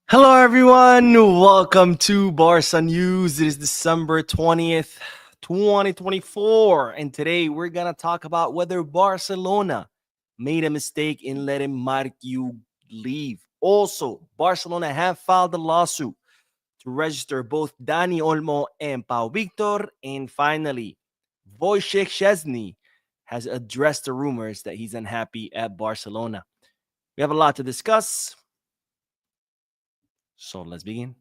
Hello, everyone. Welcome to Barca News. It is December 20th, 2024. And today we're going to talk about whether Barcelona made a mistake in letting Marc Guiu leave. Also, Barcelona have filed a lawsuit to register both Dani Olmo and Pau Victor. And finally, Wojciech Szczesny has addressed the rumors that he's unhappy at Barcelona. We have a lot to discuss. So let's begin.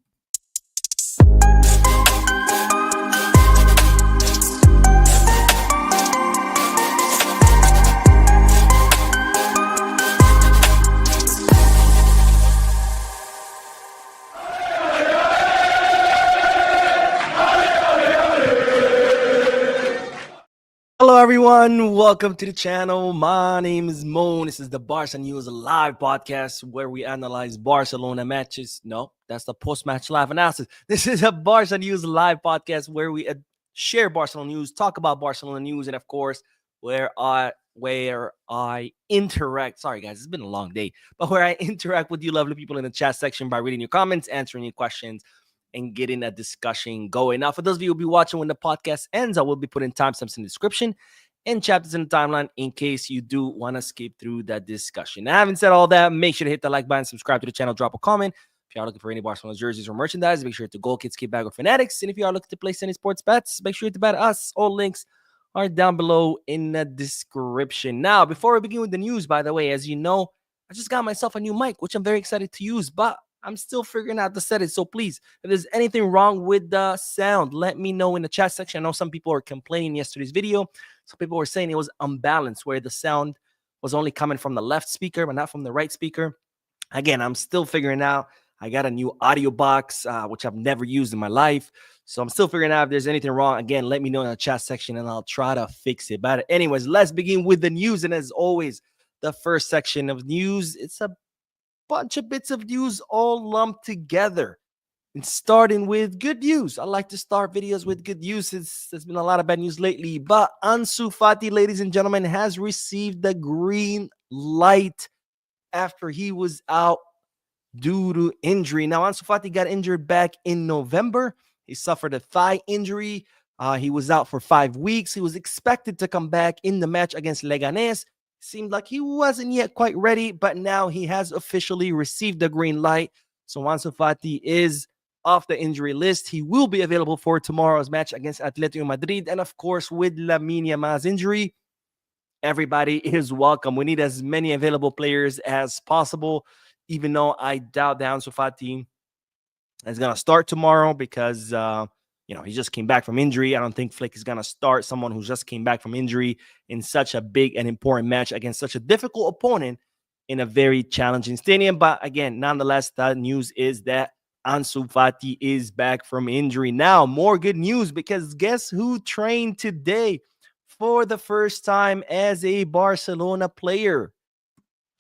Hello, everyone. Welcome to the channel. My name is Mo. This is the Barca News live podcast where we analyze Barcelona matches. No, that's the post-match live analysis. This is a Barca News live podcast where we share Barcelona news, talk about Barcelona news, and of course, where I interact. Sorry, guys, it's been a long day, but where I interact with you lovely people in the chat section by reading your comments, answering your questions, and getting a discussion going. Now, for those of you who will be watching when the podcast ends, I will be putting timestamps in the description and chapters in the timeline in case you do want to skip through that discussion. Now, having said all that, make sure to hit the like button, subscribe to the channel, drop a comment. If you are looking for any Barcelona jerseys or merchandise, make sure to Goal Kids, Keep Bag, or Fanatics. And if you are looking to place any sports bets, make sure to bet us. All links are down below in the description. Now, before we begin with the news, by the way, as you know, I just got myself a new mic, which I'm very excited to use, but I'm still figuring out the settings. So please, if there's anything wrong with the sound, let me know in the chat section. I know some people were complaining yesterday's video. Some people were saying it was unbalanced, where the sound was only coming from the left speaker, but not from the right speaker. Again, I'm still figuring out. I got a new audio box, which I've never used in my life. So I'm still figuring out if there's anything wrong. Again, let me know in the chat section and I'll try to fix it. But anyways, let's begin with the news. And as always, the first section of news, it's a bunch of bits of news all lumped together. And starting with good news. I like to start videos with good news. There's been a lot of bad news lately. But Ansu Fati, ladies and gentlemen, has received the green light after he was out due to injury. Now, Ansu Fati got injured back in November. He suffered a thigh injury. He was out for 5 weeks. He was expected to come back in the match against Leganés. Seemed like he wasn't yet quite ready, but now he has officially received the green light. So Ansu Fati is off the injury list. He will be available for tomorrow's match against Atletico Madrid. And of course, with Lamine Yamal's injury, everybody is welcome. We need as many available players as possible, even though I doubt the Ansu Fati is going to start tomorrow because he just came back from injury. I don't think Flick is going to start someone who just came back from injury in such a big and important match against such a difficult opponent in a very challenging stadium. But again, nonetheless, the news is that Ansu Fati is back from injury. Now, more good news, because guess who trained today for the first time as a Barcelona player?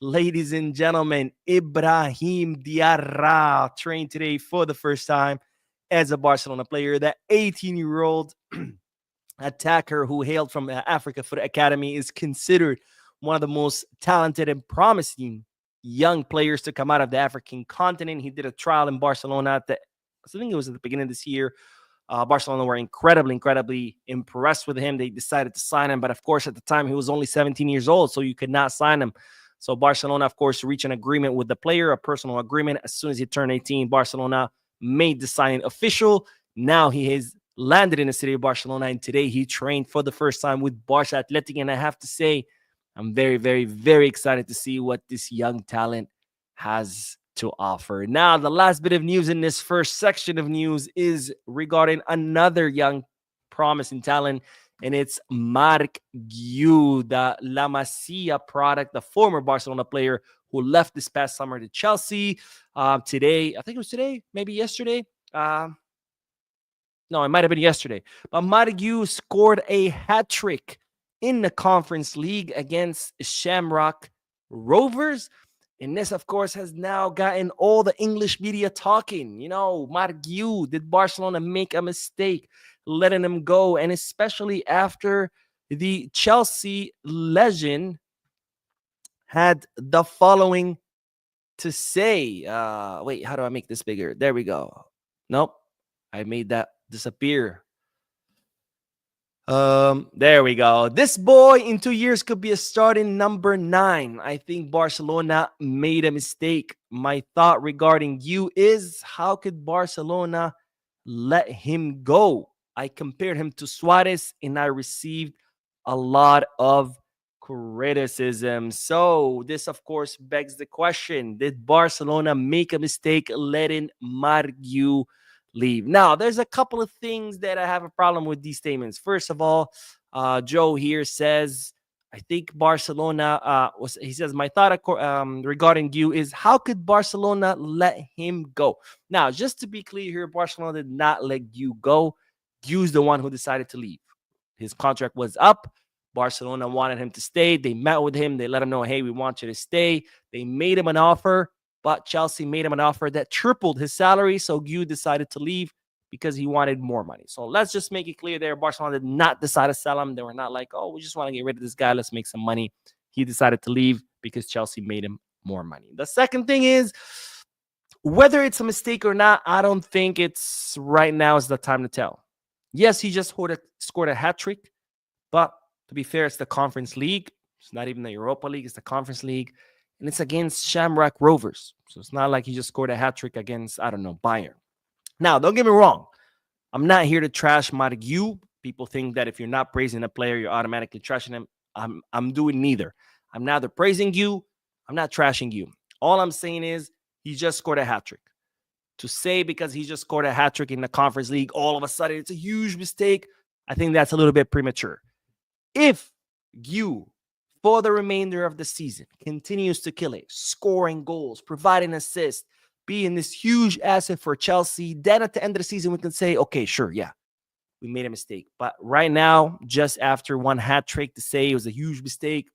Ladies and gentlemen, Ibrahim Diarra trained today for the first time as a Barcelona player. That 18-year-old attacker who hailed from Africa Foot Academy is considered one of the most talented and promising young players to come out of the African continent. He did a trial in Barcelona I think it was at the beginning of this year. Barcelona were incredibly impressed with him. They decided to sign him, but of course, at the time, he was only 17 years old, so you could not sign him. So Barcelona, of course, reached an agreement with the player, a personal agreement. As soon as he turned 18, Barcelona made the signing official. Now he has landed in the city of Barcelona, and today he trained for the first time with Barca Athletic. And I have to say, I'm very excited to see what this young talent has to offer. Now, the last bit of news in this first section of news is regarding another young promising talent, and it's Marc Guiu, the La Masia product, the former Barcelona player who left this past summer to Chelsea. Today, I think it was today, maybe yesterday. No, it might have been yesterday. But Marc Guiu scored a hat-trick in the Conference League against Shamrock Rovers. And this, of course, has now gotten all the English media talking. Marc Guiu, did Barcelona make a mistake letting him go? And especially after the Chelsea legend had the following to say, wait, how do I make this bigger? There we go. Nope. I made that disappear. There we go. This boy in 2 years could be a starting number 9. I think Barcelona made a mistake. My thought regarding you is, how could Barcelona let him go? I compared him to Suarez and I received a lot of criticism. So, this of course begs the question, did Barcelona make a mistake letting Marc Guiu leave? Now, there's a couple of things that I have a problem with these statements. First of all, Joe here says, I think Barcelona he says, my thought regarding Guiu is, how could Barcelona let him go? Now, just to be clear here, Barcelona did not let Guiu go. Guiu's the one who decided to leave. His contract was up. Barcelona wanted him to stay. They met with him. They let him know, hey, we want you to stay. They made him an offer, but Chelsea made him an offer that tripled his salary. So Guiu decided to leave because he wanted more money. So let's just make it clear there. Barcelona did not decide to sell him. They were not like, oh, we just want to get rid of this guy. Let's make some money. He decided to leave because Chelsea made him more money. The second thing is, whether it's a mistake or not, I don't think it's right now is the time to tell. Yes, he just scored a hat trick, but to be fair, it's the Conference League. It's not even the Europa League. It's the Conference League. And it's against Shamrock Rovers. So it's not like he just scored a hat trick against, I don't know, Bayern. Now, don't get me wrong. I'm not here to trash Marc Guiu. People think that if you're not praising a player, you're automatically trashing him. I'm doing neither. I'm neither praising Guiu. I'm not trashing Guiu. All I'm saying is he just scored a hat trick. To say because he just scored a hat trick in the Conference League, all of a sudden it's a huge mistake, I think that's a little bit premature. If Guiu, for the remainder of the season, continues to kill it, scoring goals, providing assists, being this huge asset for Chelsea, then at the end of the season, we can say, okay, sure, yeah, we made a mistake. But right now, just after one hat trick, to say it was a huge mistake,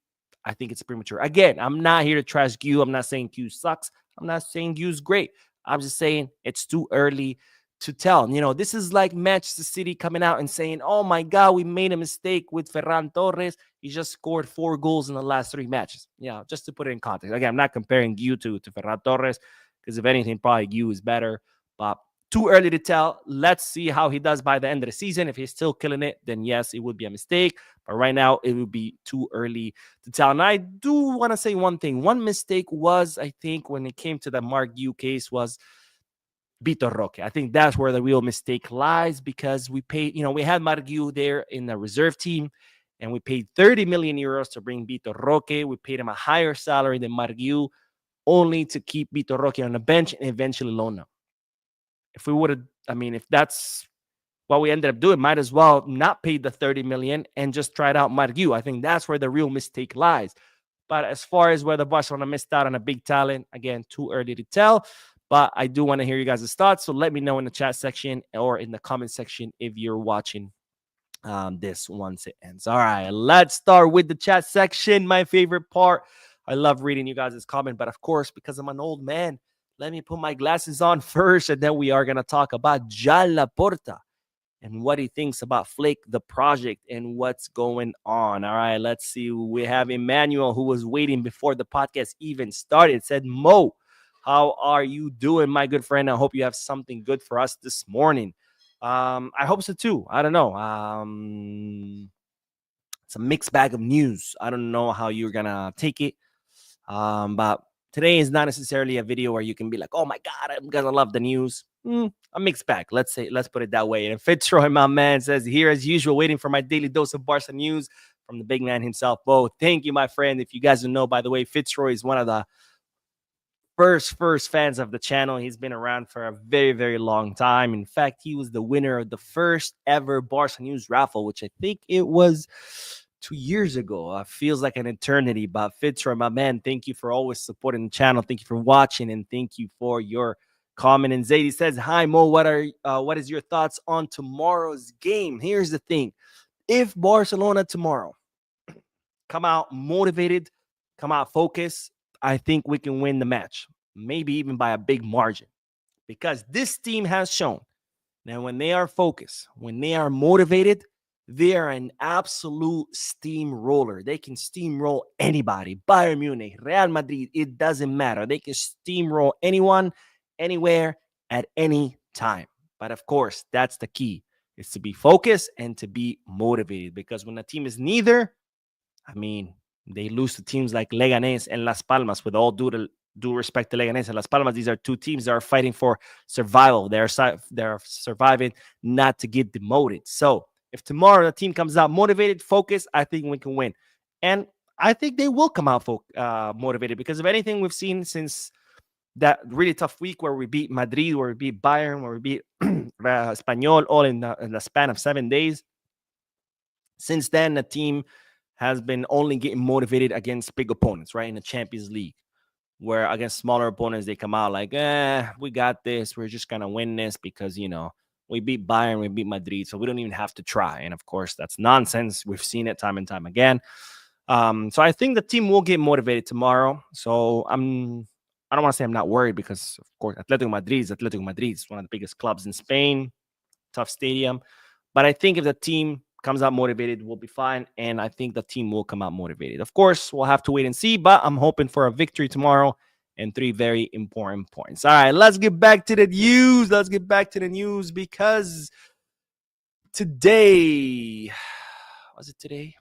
I think it's premature. Again, I'm not here to trash Guiu. I'm not saying Guiu sucks. I'm not saying Guiu's great. I'm just saying it's too early to tell. You know, this is like Manchester City coming out and saying, oh my God, we made a mistake with Ferran Torres. He just scored 4 goals in the last 3 matches. Yeah, just to put it in context. Again, I'm not comparing Guiu to Ferran Torres because if anything, probably Guiu is better. But too early to tell. Let's see how he does by the end of the season. If he's still killing it, then yes, it would be a mistake. But right now, it would be too early to tell. And I do want to say one thing. One mistake was, I think, when it came to the Marc Guiu case, was Vitor Roque. I think that's where the real mistake lies, because we paid, we had Marc Guiu there in the reserve team, and we paid 30 million euros to bring Vitor Roque. We paid him a higher salary than Marc Guiu, only to keep Vitor Roque on the bench and eventually loan him. If we would have, if that's what we ended up doing, might as well not pay the 30 million and just try it out Marc Guiu. I think that's where the real mistake lies. But as far as whether Barcelona missed out on a big talent, again, too early to tell. But I do want to hear you guys' thoughts. So let me know in the chat section or in the comment section if you're watching this once it ends. All right, let's start with the chat section. My favorite part. I love reading you guys' comment. But of course, because I'm an old man, let me put my glasses on first. And then we are going to talk about Laporta and what he thinks about Flick, the project, and what's going on. All right, let's see. We have Emmanuel, who was waiting before the podcast even started, said, Mo, how are you doing, my good friend? I hope you have something good for us this morning. I hope so too. I don't know. It's a mixed bag of news. I don't know how you're going to take it. But today is not necessarily a video where you can be like, oh my God, I'm going to love the news. A mixed bag. Let's put it that way. And Fitzroy, my man, says, here as usual, waiting for my daily dose of Barca news from the big man himself. Bo, thank you, my friend. If you guys don't know, by the way, Fitzroy is one of the first fans of the channel. He's been around for a very, very long time. In fact, he was the winner of the first ever Barca News raffle, which I think it was 2 years ago. Feels like an eternity. But Fitzroy, my man, thank you for always supporting the channel. Thank you for watching, and thank you for your comment. And Zadie says, hi, Mo, what is your thoughts on tomorrow's game? Here's the thing. If Barcelona tomorrow come out motivated, come out focused, I think we can win the match, maybe even by a big margin, because this team has shown that when they are focused, when they are motivated, They are an absolute steamroller. They can steamroll anybody. Bayern Munich, Real Madrid, it doesn't matter. They can steamroll anyone, anywhere, at any time. But of course, that's the key. Is to be focused and to be motivated. Because when a team is neither, I mean, they lose to teams like Leganés and Las Palmas. With all due respect to Leganés and Las Palmas, these are two teams that are fighting for survival. They're surviving, not to get demoted. So if tomorrow the team comes out motivated, focused, I think we can win. And I think they will come out motivated, because of anything we've seen since that really tough week where we beat Madrid, where we beat Bayern, where we beat Espanyol, all in the span of 7 days. Since then, the team has been only getting motivated against big opponents, right? In the Champions League, where against smaller opponents, they come out like, we got this. We're just going to win this because, we beat Bayern, we beat Madrid, so we don't even have to try. And of course, that's nonsense. We've seen it time and time again. So I think the team will get motivated tomorrow. So I don't want to say I'm not worried, because, of course, Atletico Madrid is Atletico Madrid. It's one of the biggest clubs in Spain, tough stadium. But I think if the team comes out motivated, we'll be fine. And I think the team will come out motivated. Of course, we'll have to wait and see, but I'm hoping for a victory tomorrow and 3 very important points. All right, let's get back to the news. Because today, was it today?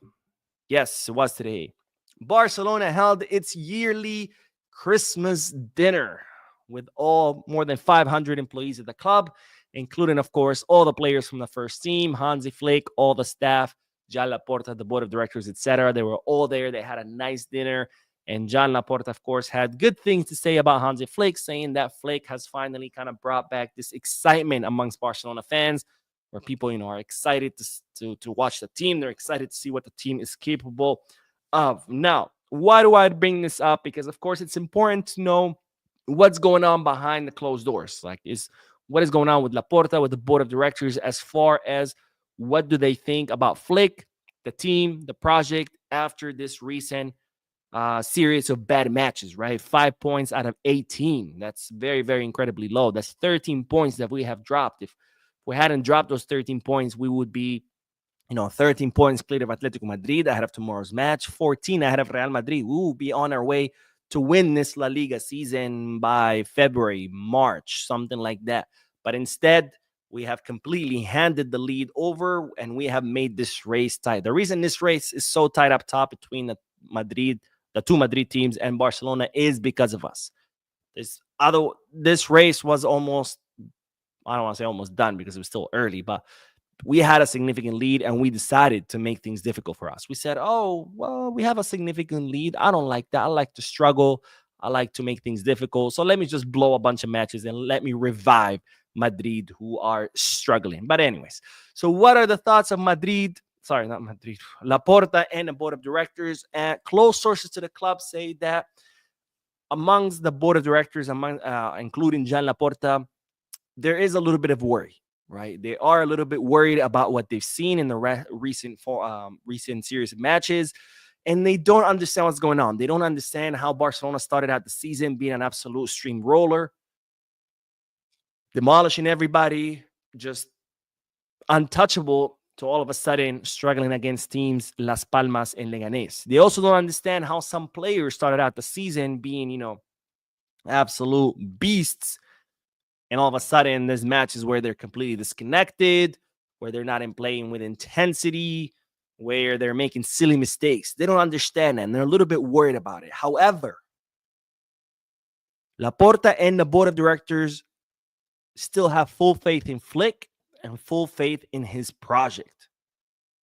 Yes, it was today. Barcelona held its yearly Christmas dinner with more than 500 employees at the club, including, of course, all the players from the first team, Hansi Flick, all the staff, Joan Laporta, the board of directors, etc. They were all there. They had a nice dinner. And Joan Laporta, of course, had good things to say about Hansi Flick, saying that Flick has finally kind of brought back this excitement amongst Barcelona fans, where people, are excited to watch the team. They're excited to see what the team is capable of. Now, why do I bring this up? Because, of course, it's important to know what's going on behind the closed doors. What is going on with Laporta, with the board of directors, as far as what do they think about Flick, the team, the project, after this recent series of bad matches, right? 5 points out of 18. That's very, very incredibly low. That's 13 points that we have dropped. If we hadn't dropped those 13 points, we would be, 13 points clear of Atletico Madrid ahead of tomorrow's match, 14 ahead of Real Madrid. We will be on our way to win this La Liga season by February, March, something like that. But instead, we have completely handed the lead over, and we have made this race tight. The reason this race is so tight up top between the two Madrid teams and Barcelona, is because of us. This race was almost, I don't want to say almost done, because it was still early, but we had a significant lead, and we decided to make things difficult for us. We said, oh, well, we have a significant lead. I don't like that. I like to struggle. I like to make things difficult. So let me just blow a bunch of matches and let me revive Madrid, who are struggling. But anyways, so what are the thoughts of Madrid? Sorry, not Madrid. Laporta and the board of directors. And close sources to the club say that amongst the board of directors, including Joan Laporta, there is a little bit of worry, right? They are a little bit worried about what they've seen in the recent series of matches, and they don't understand what's going on. They don't understand how Barcelona started out the season being an absolute steamroller, demolishing everybody, just untouchable, to all of a sudden struggling against teams Las Palmas and Leganés. They also don't understand how some players started out the season being, absolute beasts, and all of a sudden there's matches where they're completely disconnected, where they're not playing with intensity, where they're making silly mistakes. They don't understand that, and they're a little bit worried about it. However, Laporta and the board of directors still have full faith in Flick and full faith in his project.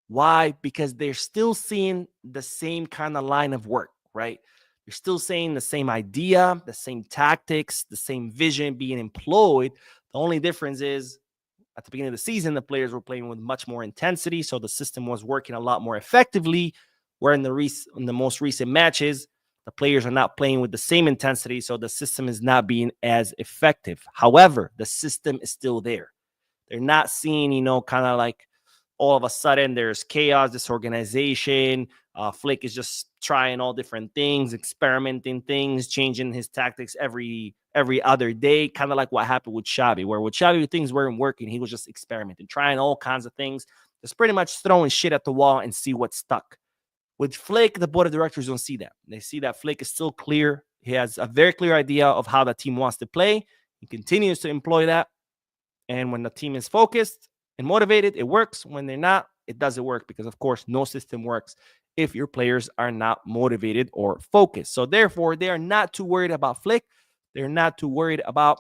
Why? Because they're still seeing the same kind of line of work, right? You're still seeing the same idea, the same tactics, the same vision being employed. The only difference is at the beginning of the season, the players were playing with much more intensity, so the system was working a lot more effectively, where in the most recent matches, the players are not playing with the same intensity, so the system is not being as effective. However, the system is still there. They're not seeing, kind of like all of a sudden there's chaos, disorganization. Flick is just trying all different things, experimenting things, changing his tactics every other day, kind of like what happened with Xavi, where with Xavi, things weren't working. He was just experimenting, trying all kinds of things It's pretty much throwing shit at the wall and see what's stuck. With Flick, the board of directors don't see that. They see that Flick is still clear. He has a very clear idea of how the team wants to play. He continues to employ that. And when the team is focused and motivated, it works. When they're not, it doesn't work because, of course, no system works if your players are not motivated or focused. So, therefore, they are not too worried about Flick. They're not too worried about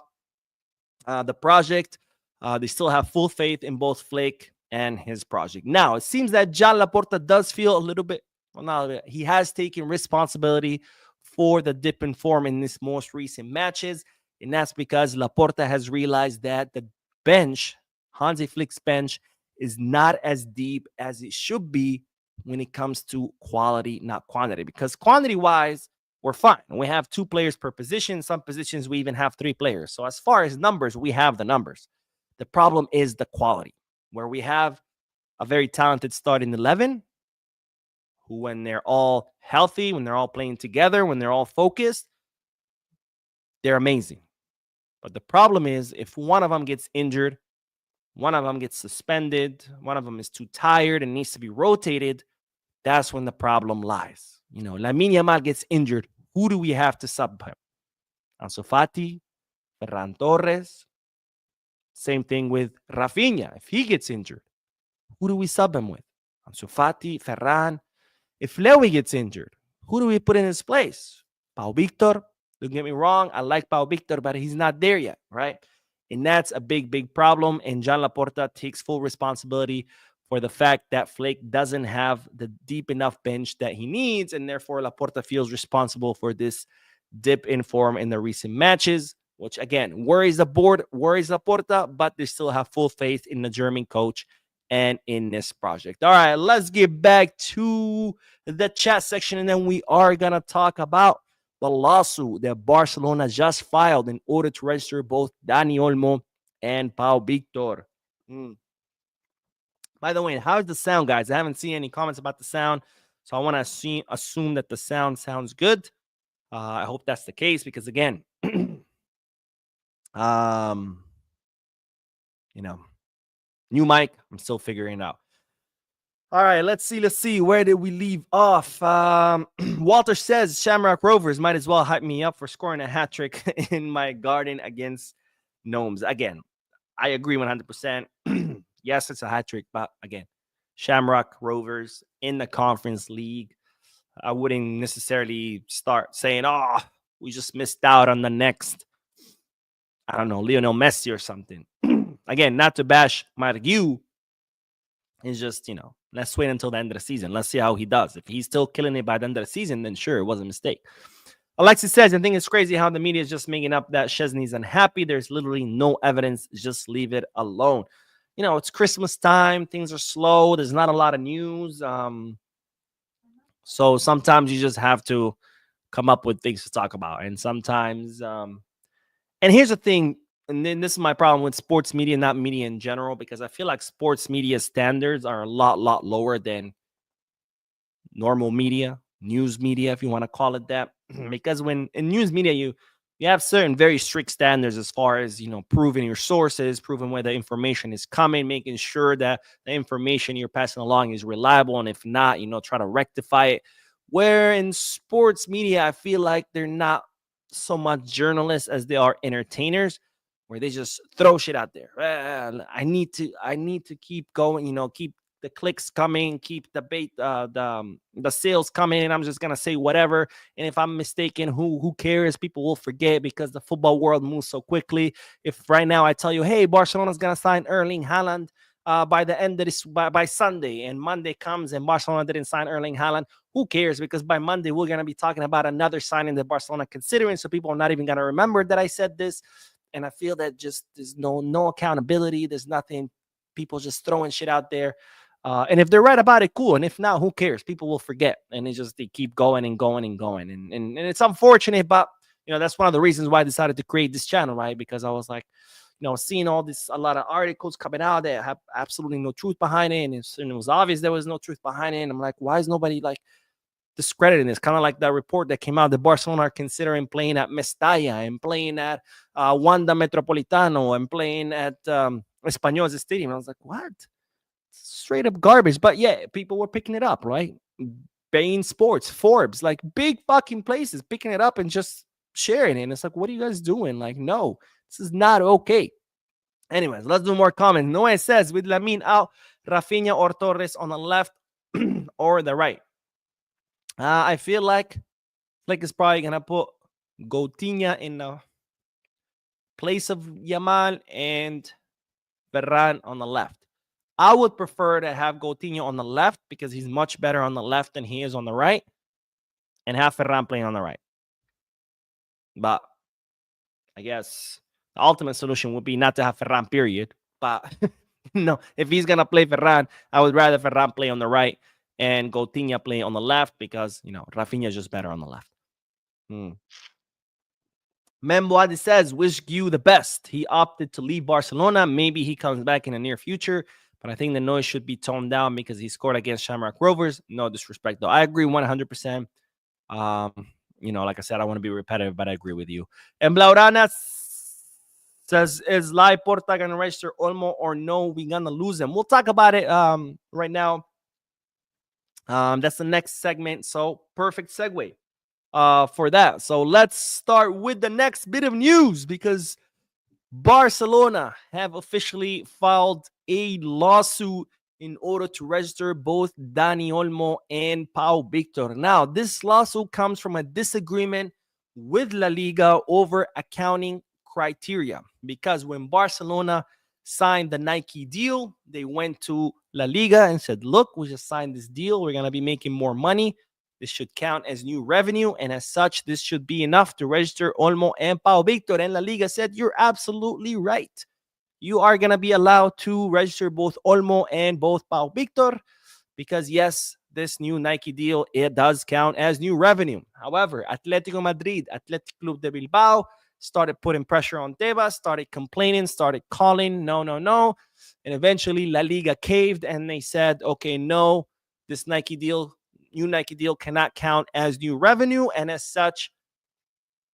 the project. They still have full faith in both Flick and his project. Now, it seems that John Laporta does feel a little bit, well, not a little bit, he has taken responsibility for the dip in form in this most recent matches. And that's because Laporta has realized that the bench, Hansi Flick's bench, is not as deep as it should be when it comes to quality, not quantity. Because quantity-wise, we're fine. We have 2 players per position. Some positions, we even have 3 players. So as far as numbers, we have the numbers. The problem is the quality, where we have a very talented starting 11 who, when they're all healthy, when they're all playing together, when they're all focused, they're amazing. But the problem is if one of them gets injured, one of them gets suspended, one of them is too tired and needs to be rotated, that's when the problem lies. Lamine Yamal gets injured. Who do we have to sub him? Ansu Fati, Ferran Torres. Same thing with Rafinha. If he gets injured, who do we sub him with? Ansu Fati, Ferran. If Lewy gets injured, who do we put in his place? Pau Victor. Don't get me wrong. I like Pau Victor, but he's not there yet, right? And that's a big, big problem. And John Laporta takes full responsibility for the fact that Flick doesn't have the deep enough bench that he needs. And therefore, Laporta feels responsible for this dip in form in the recent matches, which, again, worries the board, worries Laporta, but they still have full faith in the German coach and in this project. All right, let's get back to the chat section, and then we are going to talk about the lawsuit that Barcelona just filed in order to register both Dani Olmo and Pau Victor. By the way, how's the sound, guys? I haven't seen any comments about the sound, so I want to assume that the sound sounds good. I hope that's the case because, again, new mic, I'm still figuring it out. All right, let's see. Where did we leave off? Walter says Shamrock Rovers might as well hype me up for scoring a hat trick in my garden against Gnomes. Again, I agree 100%. Yes, it's a hat trick, but again, Shamrock Rovers in the Conference League. I wouldn't necessarily start saying, oh, we just missed out on the next, I don't know, Lionel Messi or something. Again, not to bash Marc Guiu. It's just, let's wait until the end of the season. Let's see how he does. If he's still killing it by the end of the season, then sure, it was a mistake. Alexis says, I think it's crazy how the media is just making up that Szczesny's unhappy. There's literally no evidence. Just leave it alone. It's Christmas time. Things are slow. There's not a lot of news. So sometimes you just have to come up with things to talk about. And sometimes, and here's the thing, and then this is my problem with sports media, not media in general, because I feel like sports media standards are a lot lower than normal media, news media, if you want to call it that. Because when in news media, you have certain very strict standards as far as, proving your sources, proving where the information is coming, making sure that the information you're passing along is reliable. And if not, try to rectify it. Where in sports media, I feel like they're not so much journalists as they are entertainers, where they just throw shit out there. I need to keep going, keep the clicks coming, keep the bait, the sales coming, and I'm just gonna say whatever. And if I'm mistaken, who cares? People will forget because the football world moves so quickly. If right now I tell you, hey, Barcelona's gonna sign Erling Haaland by the end of this by Sunday, and Monday comes and Barcelona didn't sign Erling Haaland, who cares? Because by Monday we're gonna be talking about another signing that Barcelona considering, so people are not even gonna remember that I said this. And I feel that just there's no accountability. There's nothing. People just throwing shit out there. And if they're right about it, cool. And if not, who cares? People will forget. And they keep going and going and going. And it's unfortunate, but, that's one of the reasons why I decided to create this channel, right? Because I was like, seeing a lot of articles coming out that have absolutely no truth behind it. And it was obvious there was no truth behind it. And I'm like, why is nobody discrediting this? Kind of like that report that came out that Barcelona are considering playing at Mestalla and playing at Wanda Metropolitano and playing at Español's Stadium. I was like, what? straight up garbage. But yeah, people were picking it up, right? Bain Sports, Forbes, like big fucking places picking it up and just sharing it. And it's like, what are you guys doing? Like, no, this is not okay. Anyways, let's do more comments. Noe says, with Lamin out, Rafinha or Torres on the left or the right. I feel like it's probably going to put Coutinho in the place of Yamal and Ferran on the left. I would prefer to have Coutinho on the left because he's much better on the left than he is on the right, and have Ferran playing on the right. But I guess the ultimate solution would be not to have Ferran, period. But no, if he's going to play Ferran, I would rather Ferran play on the right and Coutinho play on the left because, Rafinha is just better on the left. Memboadi says, wish Guiu the best. He opted to leave Barcelona. Maybe he comes back in the near future, but I think the noise should be toned down because he scored against Shamrock Rovers. No disrespect, though. I agree 100%. Like I said, I want to be repetitive, but I agree with you. And Blaurana says, is Laporta going to register Olmo or no? We're going to lose him. We'll talk about it right now. That's the next segment, so perfect segue for that. So let's start with the next bit of news because Barcelona have officially filed a lawsuit in order to register both Dani Olmo and Pau Victor. Now, this lawsuit comes from a disagreement with La Liga over accounting criteria because when Barcelona signed the Nike deal, they went to La Liga and said, look, we just signed this deal. We're going to be making more money. This should count as new revenue, and as such, this should be enough to register Olmo and Pau Victor. And La Liga said, you're absolutely right. You are going to be allowed to register both Olmo and both Pau Victor because, yes, this new Nike deal, it does count as new revenue. However, Atletico Madrid, Athletic Club de Bilbao, started putting pressure on Tebas, started complaining, started calling, no. And eventually La Liga caved and they said, okay, no, this new Nike deal cannot count as new revenue. And as such,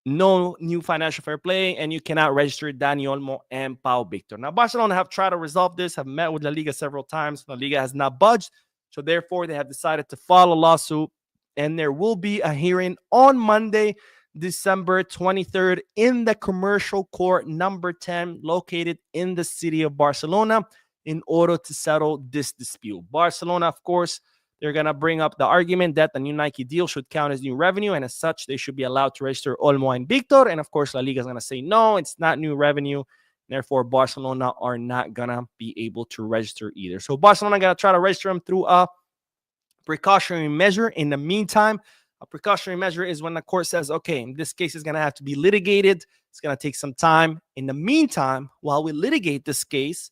no new financial fair play, and you cannot register Dani Olmo and Pau Victor. Now, Barcelona have tried to resolve this, have met with La Liga several times. La Liga has not budged. So therefore, they have decided to file a lawsuit. And there will be a hearing on Monday, December 23rd in the Commercial Court number 10 located in the city of Barcelona in order to settle this dispute. Barcelona, of course, they're going to bring up the argument that the new Nike deal should count as new revenue, and as such, they should be allowed to register Olmo and Victor. And of course, La Liga is going to say, no, it's not new revenue. Therefore, Barcelona are not going to be able to register either. So Barcelona going to try to register them through a precautionary measure. In the meantime, a precautionary measure is when the court says, okay, this case is going to have to be litigated. It's going to take some time. In the meantime, while we litigate this case,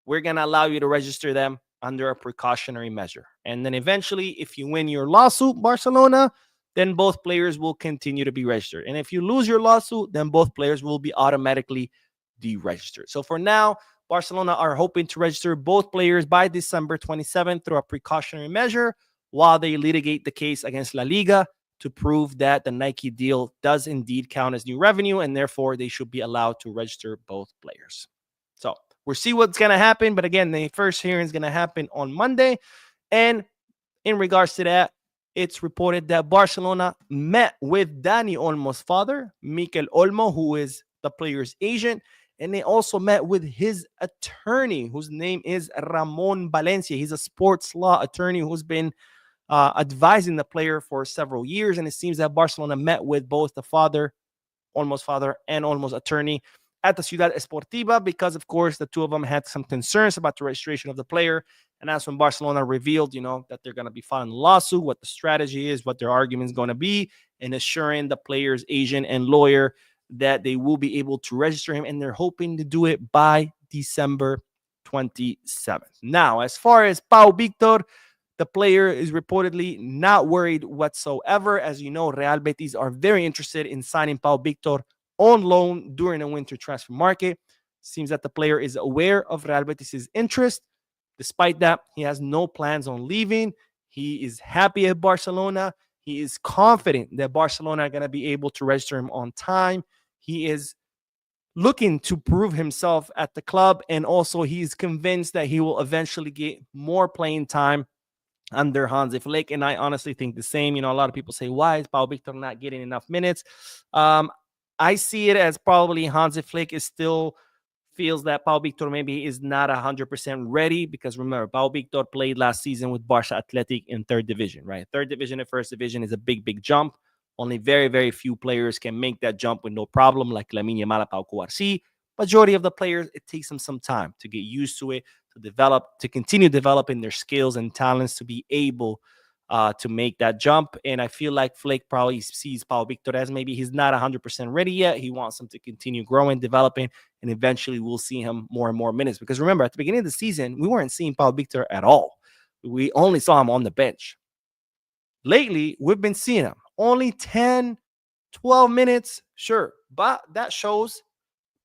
we're going to allow you to register them under a precautionary measure. And then eventually, if you win your lawsuit, Barcelona, then both players will continue to be registered. And if you lose your lawsuit, then both players will be automatically deregistered. So for now, Barcelona are hoping to register both players by December 27th through a precautionary measure while they litigate the case against La Liga to prove that the Nike deal does indeed count as new revenue, and therefore they should be allowed to register both players. So we'll see what's going to happen. But again, the first hearing is going to happen on Monday. And in regards to that, it's reported that Barcelona met with Dani Olmo's father, Mikel Olmo, who is the player's agent. And they also met with his attorney, whose name is Ramon Valencia. He's a sports law attorney who's been advising the player for several years. And it seems that Barcelona met with both the father, Olmo's father, and Olmo's attorney at the Ciudad Esportiva because, of course, the two of them had some concerns about the registration of the player. And that's when Barcelona revealed, that they're going to be filing a lawsuit, what the strategy is, what their argument is going to be, and assuring the player's agent and lawyer that they will be able to register him. And they're hoping to do it by December 27th. Now, as far as Pau Victor, the player is reportedly not worried whatsoever. As you know, Real Betis are very interested in signing Pau Victor on loan during the winter transfer market. Seems that the player is aware of Real Betis' interest. Despite that, he has no plans on leaving. He is happy at Barcelona. He is confident that Barcelona are going to be able to register him on time. He is looking to prove himself at the club, and also he's convinced that he will eventually get more playing time under Hansi Flick. And I honestly think the same. A lot of people say, why is Pau Victor not getting enough minutes? I see it as probably Hansi Flick is still feels that Pau Victor maybe is not 100% ready, because remember, Pau Victor played last season with Barca Athletic in third division, right? Third division and first division is a big, big jump. Only very, very few players can make that jump with no problem, like Lamine Yamal, Pau Cubarsí. Majority of the players, it takes them some time to get used to it, to develop, to continue developing their skills and talents to be able to make that jump. And I feel like Flick probably sees Pau Victor as maybe he's not 100% ready yet. He wants him to continue growing, developing, and eventually we'll see him more and more minutes. Because remember, at the beginning of the season, we weren't seeing Pau Victor at all. We only saw him on the bench. Lately, we've been seeing him only 10, 12 minutes, sure, but that shows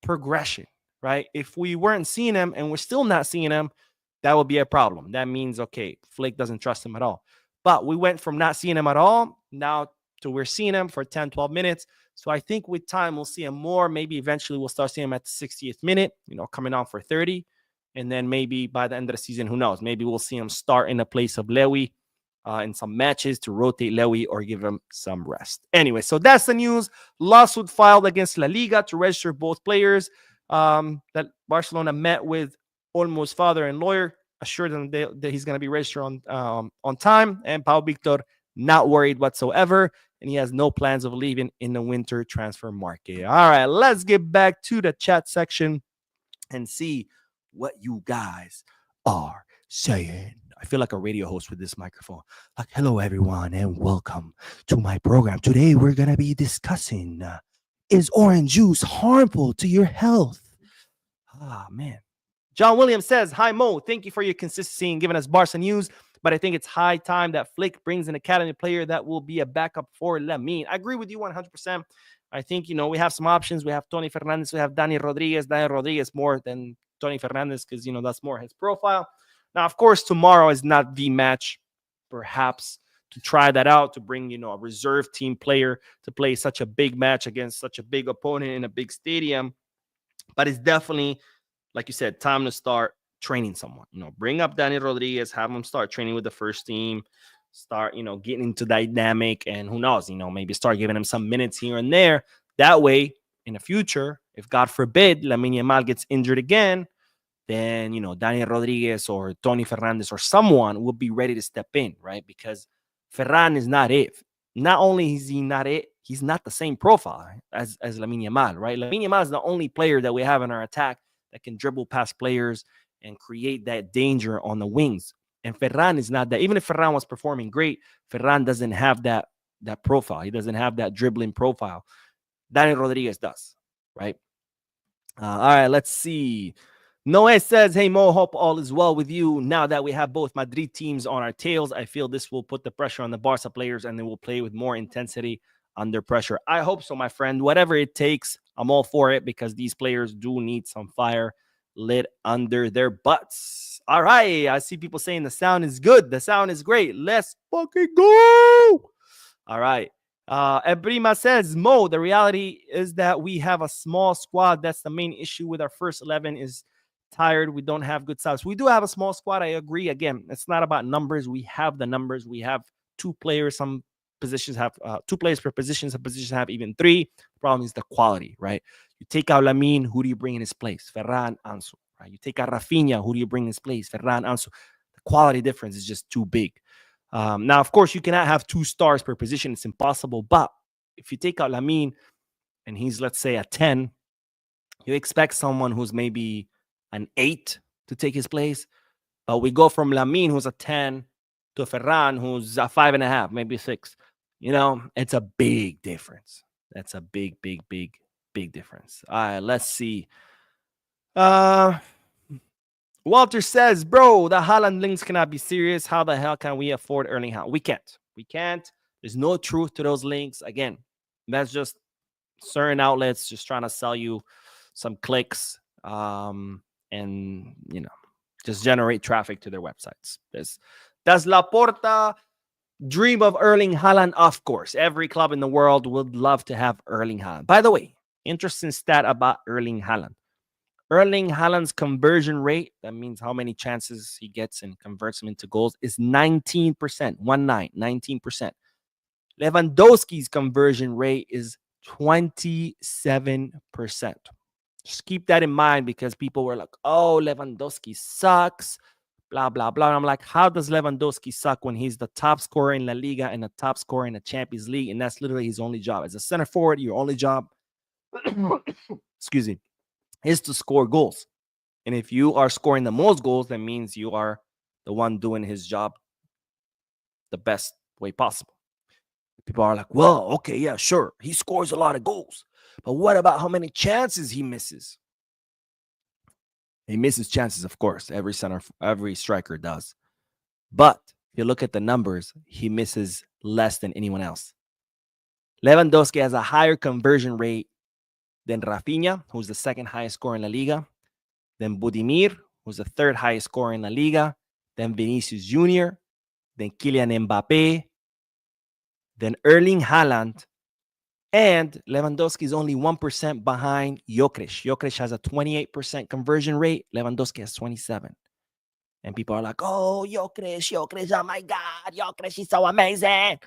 progression, right? If we weren't seeing him and we're still not seeing him, that would be a problem. That means, okay, Flick doesn't trust him at all. But we went from not seeing him at all now to we're seeing him for 10, 12 minutes. So I think with time, we'll see him more. Maybe eventually we'll start seeing him at the 60th minute, coming on for 30. And then maybe by the end of the season, who knows? Maybe we'll see him start in the place of Lewy in some matches to rotate Lewy or give him some rest. Anyway, so that's the news. Lawsuit filed against La Liga to register both players. That Barcelona met with Olmo's father and lawyer, assured them that he's going to be registered on time. And Pau Victor, not worried whatsoever. And he has no plans of leaving in the winter transfer market. All right, let's get back to the chat section and see what you guys are saying. I feel like a radio host with this microphone. Like, hello, everyone, and welcome to my program. Today, we're going to be discussing, is orange juice harmful to your health? Ah, man. John Williams says, hi, Mo. Thank you for your consistency in giving us Barca news, but I think it's high time that Flick brings an academy player that will be a backup for Lamine. I agree with you 100%. I think, we have some options. We have Tony Fernandez. We have Dani Rodriguez more than Tony Fernandez because, that's more his profile. Now, of course, tomorrow is not the match, perhaps, to try that out, to bring, a reserve team player to play such a big match against such a big opponent in a big stadium. But it's definitely, like you said, time to start training someone. Bring up Dani Rodriguez, have him start training with the first team, start, getting into dynamic, and who knows, maybe start giving him some minutes here and there. That way, in the future, if God forbid Lamine Yamal gets injured again, then, Dani Rodriguez or Tony Fernandez or someone will be ready to step in, right? Because Ferran is not it. Not only is he not it, he's not the same profile as Lamine Yamal, right? Lamine Yamal is the only player that we have in our attack that can dribble past players and create that danger on the wings. And Ferran is not that. Even if Ferran was performing great, Ferran doesn't have that profile. He doesn't have that dribbling profile. Dani Rodriguez does, right? All right, let's see. Noé says, hey, Mo, hope all is well with you. Now that we have both Madrid teams on our tails, I feel this will put the pressure on the Barca players and they will play with more intensity under pressure. I hope so, my friend. Whatever it takes, I'm all for it because these players do need some fire lit under their butts. All right. I see people saying the sound is good. The sound is great. Let's fucking go. All right. Ebrima says, Mo, the reality is that we have a small squad. That's the main issue with our first 11 is tired. We don't have good subs. We do have a small squad. I agree. Again, it's not about numbers. We have the numbers. We have two players. Some positions have 2 players per position. Some positions have even 3. The problem is the quality, right? You take out Lamine, who do you bring in his place? Ferran, Ansu, right? You take out Rafinha, who do you bring in his place? Ferran, Ansu. The quality difference is just too big. Now, of course, you cannot have 2 stars per position. It's impossible. But if you take out Lamine and he's, let's say, a 10, you expect someone who's maybe an 8 to take his place. But we go from Lamine, who's a 10, to Ferran, who's a 5.5, maybe 6. It's a big difference. That's a big, big, big, big difference. All right, let's see. Walter says, bro, the Haaland links cannot be serious. How the hell can we afford Erling Haaland? We can't. We can't. There's no truth to those links. Again, that's just certain outlets just trying to sell you some clicks and, just generate traffic to their websites. Does Laporta dream of Erling Haaland? Of course. Every club in the world would love to have Erling Haaland. By the way, Interesting stat about Erling Haaland. Erling Haaland's conversion rate, that means how many chances he gets and converts them into goals, is 19%. 19%. Lewandowski's conversion rate is 27%. Just keep that in mind because people were like, oh, Lewandowski sucks, blah, blah, blah. And I'm like, how does Lewandowski suck when he's the top scorer in La Liga and the top scorer in the Champions League? And that's literally his only job. As a center forward, your only job, excuse me, is to score goals. And if you are scoring the most goals, that means you are the one doing his job the best way possible. People are like, well, okay, yeah, sure. He scores a lot of goals. But what about how many chances he misses? He misses chances, of course. Every striker does. But if you look at the numbers, he misses less than anyone else. Lewandowski has a higher conversion rate than Rafinha, who's the second highest scorer in La Liga, then Budimir, who's the third highest scorer in La Liga, then Vinicius Jr., then Kylian Mbappe, then Erling Haaland, and Lewandowski is only 1% behind Gyökeres. Gyökeres has a 28% conversion rate. Lewandowski has 27%. And people are like, oh, Gyökeres, oh my God, Gyökeres is so amazing.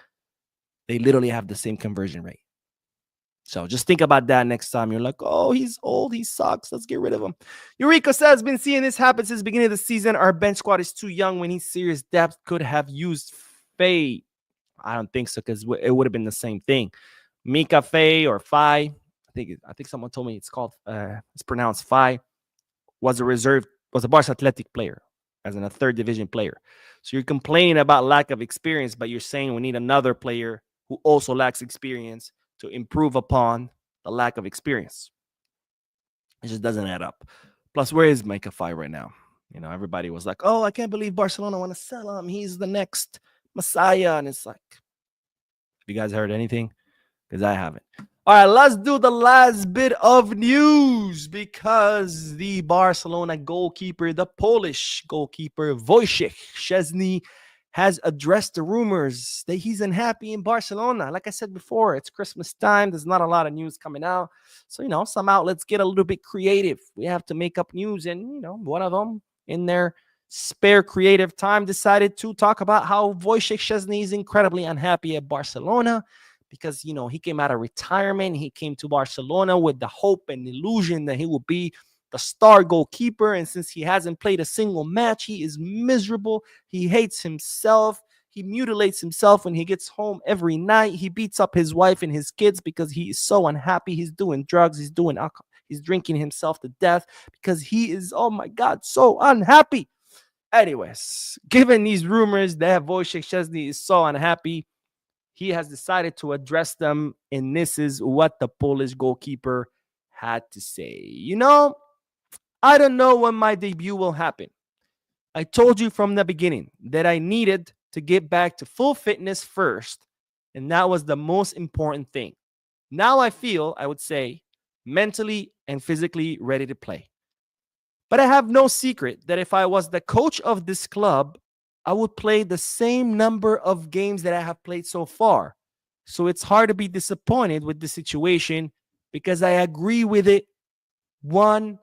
They literally have the same conversion rate. So just think about that next time. You're like, oh, he's old. He sucks. Let's get rid of him. Eureka says, been seeing this happen since the beginning of the season. Our bench squad is too young. We need serious depth. Could have used Faye. I don't think so because it would have been the same thing. Mika Faye or Faye. I think someone told me it's pronounced Faye. Was a Barca Athletic player, as in a third division player. So you're complaining about lack of experience, but you're saying we need another player who also lacks experience to improve upon the lack of experience. It just doesn't add up. Plus, where is Mika Faye right now? You know, everybody was like, oh, I can't believe Barcelona want to sell him. He's the next Messiah. And it's like, have you guys heard anything? Because I haven't. All right, let's do the last bit of news because the Barcelona goalkeeper, the Polish goalkeeper, Wojciech Szczesny, has addressed the rumors that he's unhappy in Barcelona. Like I said before, it's Christmas time. There's not a lot of news coming out. So, you know, some outlets get a little bit creative. We have to make up news. And, you know, one of them in their spare creative time decided to talk about how Wojciech Szczesny is incredibly unhappy at Barcelona because, you know, he came out of retirement. He came to Barcelona with the hope and illusion that he would be the star goalkeeper. And since he hasn't played a single match, he is miserable. He hates himself. He mutilates himself when he gets home every night. He beats up his wife and his kids because he is so unhappy. He's doing drugs. He's doing alcohol. He's drinking himself to death because he is, oh my God, so unhappy. Anyways, given these rumors that Wojciech Szczesny is so unhappy, he has decided to address them, and this is what the Polish goalkeeper had to say. You know, I don't know when my debut will happen. I told you from the beginning that I needed to get back to full fitness first, and that was the most important thing. Now I feel, I would say, mentally and physically ready to play. But I have no secret that if I was the coach of this club, I would play the same number of games that I have played so far. So it's hard to be disappointed with the situation because I agree with it 100%.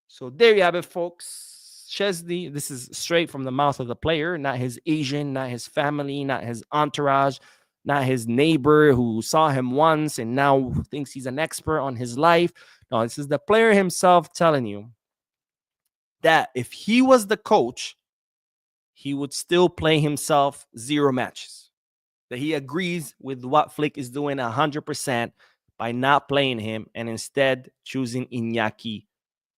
So there you have it, folks. Szczesny, this is straight from the mouth of the player, not his agent, not his family, not his entourage, not his neighbor who saw him once and now thinks he's an expert on his life. No, this is the player himself telling you that if he was the coach, he would still play himself 0 matches. That he agrees with what Flick is doing 100% by not playing him and instead choosing Iñaki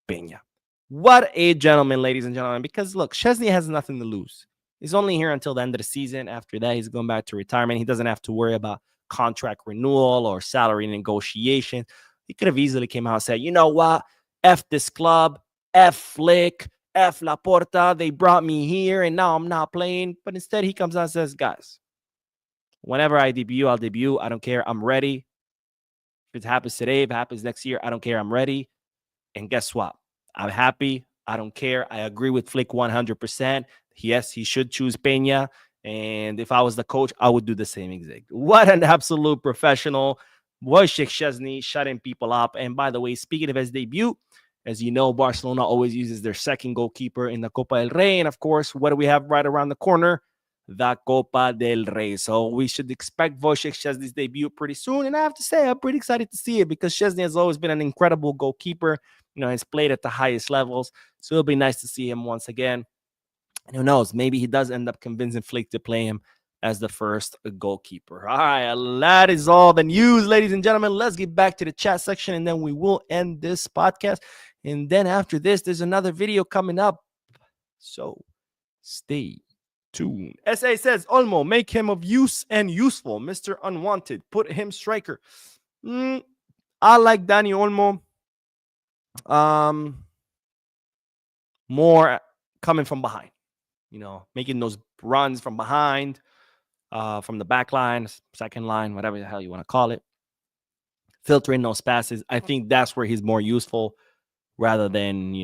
Peña. What a gentleman, ladies and gentlemen, because look, Szczesny has nothing to lose. He's only here until the end of the season. After that, he's going back to retirement. He doesn't have to worry about contract renewal or salary negotiation. He could have easily came out and said, you know what? F this club, F Flick, F Laporta. They brought me here and now I'm not playing. But instead, he comes out and says, guys, whenever I debut, I'll debut. I don't care. I'm ready. If it happens today, if it happens next year, I don't care. I'm ready. And guess what? I'm happy. I don't care. I agree with Flick 100%. Yes, he should choose Peña. And if I was the coach, I would do the same exact. What an absolute professional. Wojciech Szczesny shutting people up. And by the way, speaking of his debut, as you know, Barcelona always uses their second goalkeeper in the Copa del Rey. And of course, what do we have right around the corner? The Copa del Rey. So we should expect Wojciech Szczesny's debut pretty soon. And I have to say, I'm pretty excited to see it because Szczesny has always been an incredible goalkeeper. He's played at the highest levels. So it'll be nice to see him once again. And who knows, maybe he does end up convincing Flick to play him as the first goalkeeper. All right, that is all the news, ladies and gentlemen. Let's get back to the chat section, and then we will end this podcast. And then after this, there's another video coming up. So stay tuned. SA says, Olmo, make him of use and useful. Mr. Unwanted, put him striker. I like Dani Olmo. More coming from behind. Making those runs from behind, from the back line, second line, whatever the hell you want to call it. Filtering those passes. I think that's where he's more useful rather than,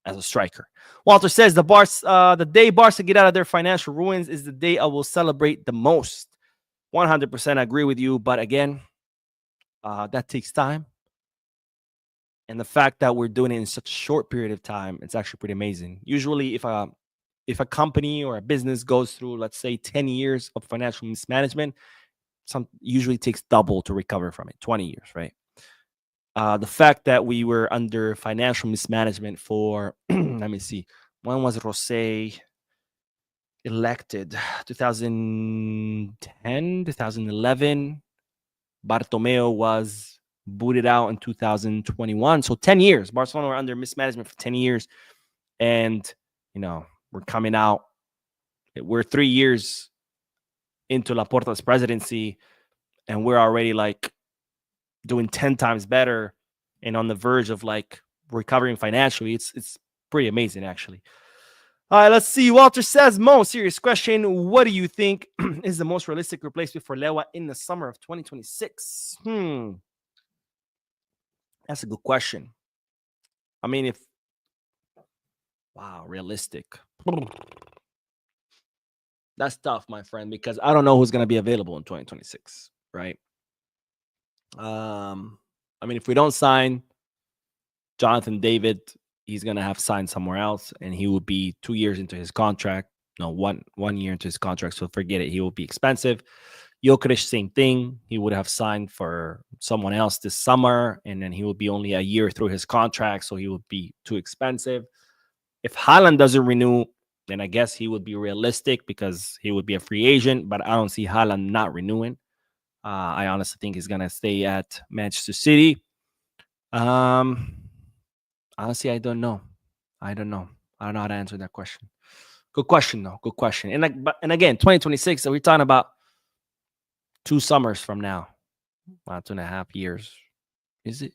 as a striker. Walter says, the day Barca get out of their financial ruins is the day I will celebrate the most. 100% agree with you. But again, that takes time. And the fact that we're doing it in such a short period of time, it's actually pretty amazing. Usually, if a company or a business goes through, let's say, 10 years of financial mismanagement, usually takes double to recover from it, 20 years, right? The fact that we were under financial mismanagement for, let me see, when was Rosé elected? 2010, 2011. Bartomeu was booted out in 2021. So 10 years. Barcelona were under mismanagement for 10 years. And, we're coming out. We're 3 years into Laporta's presidency, and we're already doing 10 times better and on the verge of recovering financially. It's pretty amazing, actually. All right, let's see. Walter says, Mo, serious question. What do you think is the most realistic replacement for Lewa in the summer of 2026? That's a good question. I mean, realistic. That's tough, my friend, because I don't know who's going to be available in 2026, right? If we don't sign Jonathan David, he's going to have signed somewhere else, and he will be 2 years into his contract. No, one year into his contract, so forget it. He will be expensive. Jokic, same thing. He would have signed for someone else this summer, and then he will be only a year through his contract, so he would be too expensive. If Haaland doesn't renew, then I guess he would be realistic because he would be a free agent, but I don't see Haaland not renewing. I honestly think he's going to stay at Manchester City. Honestly, I don't know. I don't know how to answer that question. Good question, though. Good question. And again, 2026, so we're talking about 2 summers from now. 2.5 years. Is it?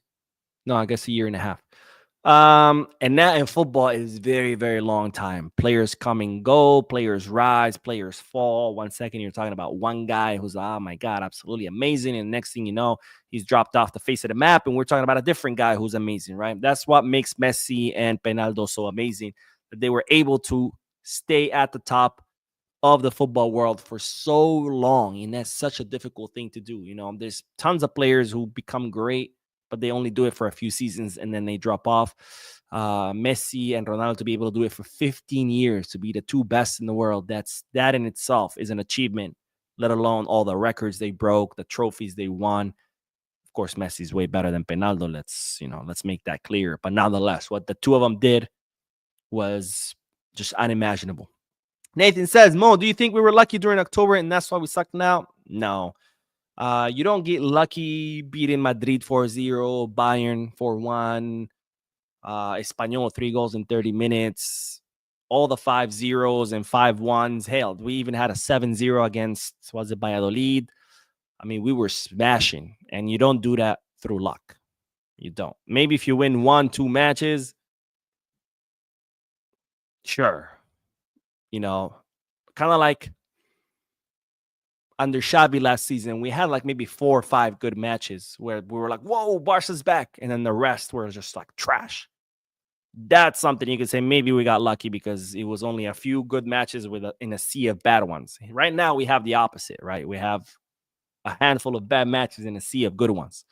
No, I guess a year and a half. And that in football is very, very long time. Players come and go, players rise, players fall. 1 second, you're talking about one guy who's, oh my God, absolutely amazing. And the next thing you know, he's dropped off the face of the map. And we're talking about a different guy who's amazing, right? That's what makes Messi and Penaldo so amazing, that they were able to stay at the top of the football world for so long. And that's such a difficult thing to do. There's tons of players who become great, but they only do it for a few seasons and then they drop off. Messi and Ronaldo to be able to do it for 15 years, to be the 2 best in the world, that in itself is an achievement, let alone all the records they broke, the trophies they won. Of course, Messi's way better than Penaldo. Let's make that clear. But nonetheless, what the 2 of them did was just unimaginable. Nathan says, Mo, do you think we were lucky during October and that's why we sucked now? No. You don't get lucky beating Madrid 4-0, Bayern 4-1, Espanyol 3 goals in 30 minutes, all the 5-0s and 5-1s. Hell, we even had a 7-0 against, was it Valladolid? We were smashing, and you don't do that through luck. You don't. Maybe if you win 1-2 matches, sure. Kind of like under Xavi last season, we had maybe 4 or 5 good matches where we were like, whoa, Barca's back. And then the rest were just trash. That's something you could say maybe we got lucky because it was only a few good matches in a sea of bad ones. Right now we have the opposite, right? We have a handful of bad matches in a sea of good ones.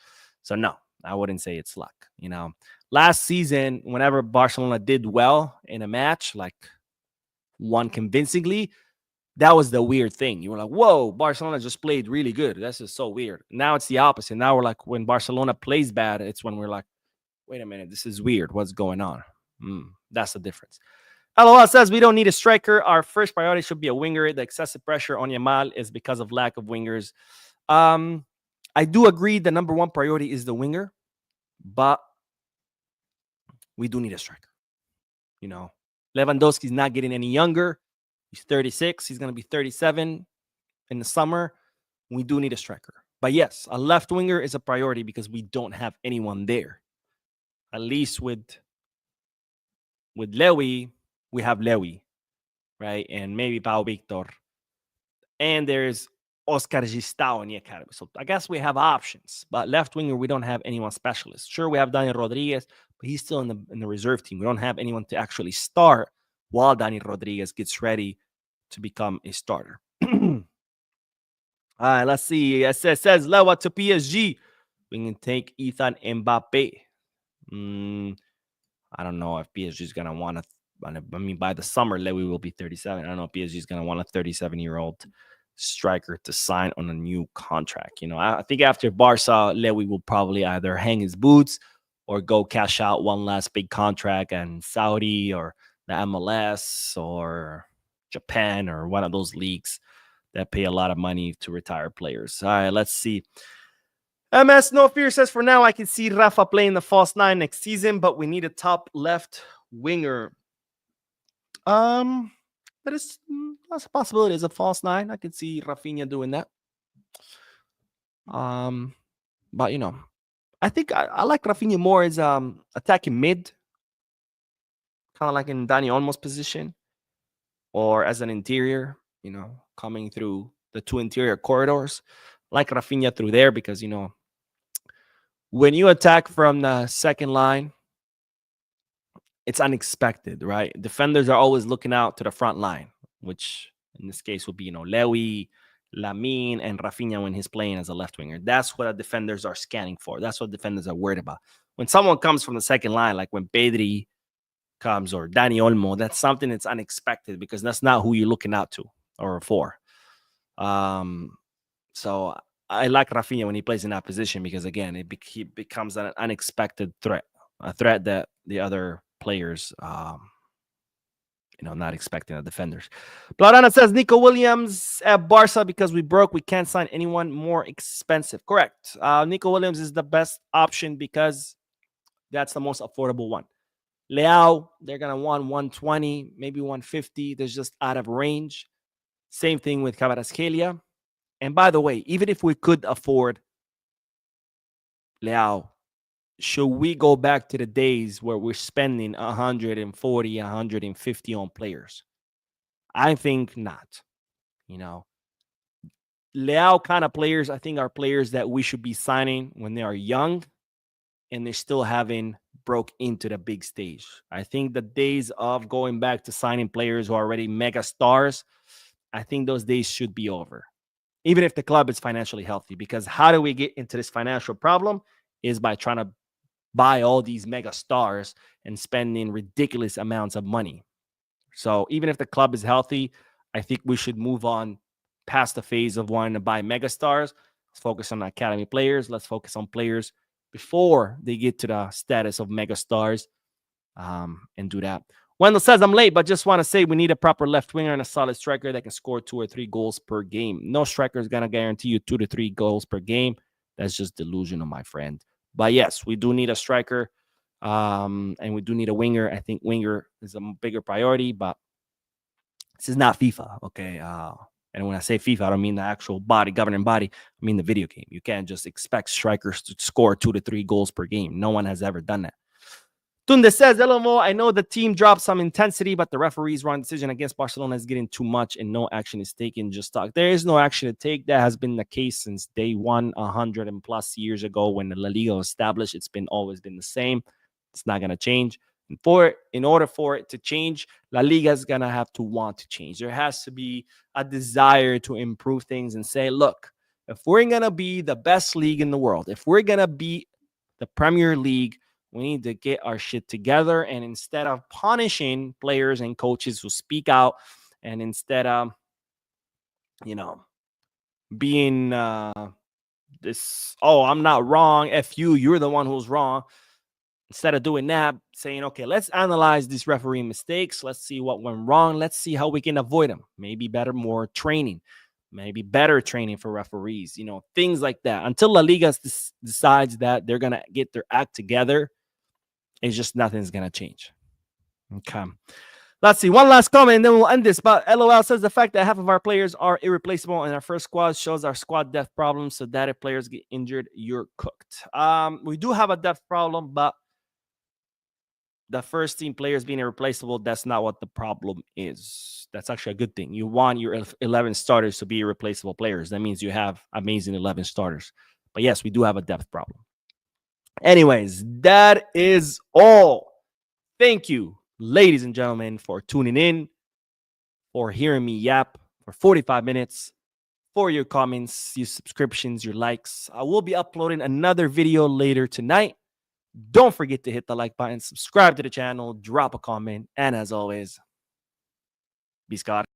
So no, I wouldn't say it's luck. Last season, whenever Barcelona did well in a match, like won convincingly, that was the weird thing. You were like, whoa, Barcelona just played really good. That's just so weird. Now it's the opposite. Now we're like, when Barcelona plays bad, it's when we're like, wait a minute, this is weird. What's going on? That's the difference. LOL says we don't need a striker. Our first priority should be a winger. The excessive pressure on Yamal is because of lack of wingers. I do agree the number one priority is the winger, but we do need a striker. Lewandowski's not getting any younger. He's 36. He's going to be 37 in the summer. We do need a striker. But yes, a left winger is a priority because we don't have anyone there. At least with Lewy, we have Lewy, right? And maybe Pau Victor. And there's Oscar Gistao in the academy. So I guess we have options. But left winger, we don't have anyone specialist. Sure, we have Dani Rodriguez, but he's still in the reserve team. We don't have anyone to actually start while Dani Rodriguez gets ready to become a starter. All right, let's see. It says Lewa to PSG. We can take Ethan Mbappe. I don't know if PSG is going to want to. I mean, by the summer, Lewy will be 37. I don't know if PSG is going to want a 37-year-old striker to sign on a new contract. I think after Barca, Lewy will probably either hang his boots or go cash out one last big contract in Saudi or the MLS or Japan or one of those leagues that pay a lot of money to retire players. All right, let's see. MS No Fear says, for now, I can see Rafa playing the false nine next season, but we need a top left winger. That's a possibility. As a false nine, I could see Rafinha doing that. But I think I like Rafinha more as attacking mid, kind of like in Dani Olmo's position, or as an interior. Coming through the two interior corridors, like Rafinha through there, because when you attack from the second line, it's unexpected, right? Defenders are always looking out to the front line, which in this case would be, Lewy, Lamine, and Rafinha when he's playing as a left winger. That's what defenders are scanning for. That's what defenders are worried about. When someone comes from the second line, like when Pedri comes or Dani Olmo, that's something that's unexpected because that's not who you're looking out to or for. So I like Rafinha when he plays in that position because, again, he becomes an unexpected threat, a threat that the other players, not expecting the defenders. Blaurana says Nico Williams at Barca because we broke. We can't sign anyone more expensive. Correct. Nico Williams is the best option because that's the most affordable one. Leao, they're going to want 120, maybe 150. They're just out of range. Same thing with Kvaratskhelia. And by the way, even if we could afford Leao, should we go back to the days where we're spending 140, 150 on players? I think not. Leao kind of players, I think, are players that we should be signing when they are young and they still haven't broke into the big stage. I think the days of going back to signing players who are already mega stars, I think those days should be over. Even if the club is financially healthy, because how do we get into this financial problem is by trying to buy all these mega stars and spending ridiculous amounts of money. So even if the club is healthy, I think we should move on past the phase of wanting to buy mega stars. Let's focus on academy players. Let's focus on players before they get to the status of mega stars, and do that. Wendell says, I'm late, but just want to say we need a proper left winger and a solid striker that can score 2 or 3 goals per game. No striker is going to guarantee you 2 to 3 goals per game. That's just delusional, my friend. But yes, we do need a striker, and we do need a winger. I think winger is a bigger priority, but this is not FIFA, okay? And when I say FIFA, I don't mean the actual governing body. I mean the video game. You can't just expect strikers to score 2 to 3 goals per game. No one has ever done that. Tunde says, Elmo, I know the team dropped some intensity, but the referee's wrong decision against Barcelona is getting too much and no action is taken. Just talk. There is no action to take. That has been the case since day one, 100+ years ago when the La Liga was established. It's always been the same. It's not going to change. In order for it to change, La Liga is going to have to want to change. There has to be a desire to improve things and say, look, if we're going to be the best league in the world, if we're going to be the Premier League, we need to get our shit together. And instead of punishing players and coaches who speak out, and instead of, being this, oh, I'm not wrong, F you, you're the one who's wrong. Instead of doing that, saying, okay, let's analyze these referee mistakes. Let's see what went wrong. Let's see how we can avoid them. Maybe more training, maybe better training for referees, things like that. Until La Liga decides that they're going to get their act together, it's just nothing's going to change. Okay. Let's see. One last comment, and then we'll end this. But LOL says the fact that half of our players are irreplaceable in our first squad shows our squad depth problem. So that if players get injured, you're cooked. We do have a depth problem, but the first team players being irreplaceable, that's not what the problem is. That's actually a good thing. You want your 11 starters to be irreplaceable players. That means you have amazing 11 starters. But yes, we do have a depth problem. Anyways, that is all. Thank you, ladies and gentlemen, for tuning in, for hearing me yap for 45 minutes, for your comments, your subscriptions, your likes. I will be uploading another video later tonight. Don't forget to hit the like button, subscribe to the channel, drop a comment, and as always, be Scott.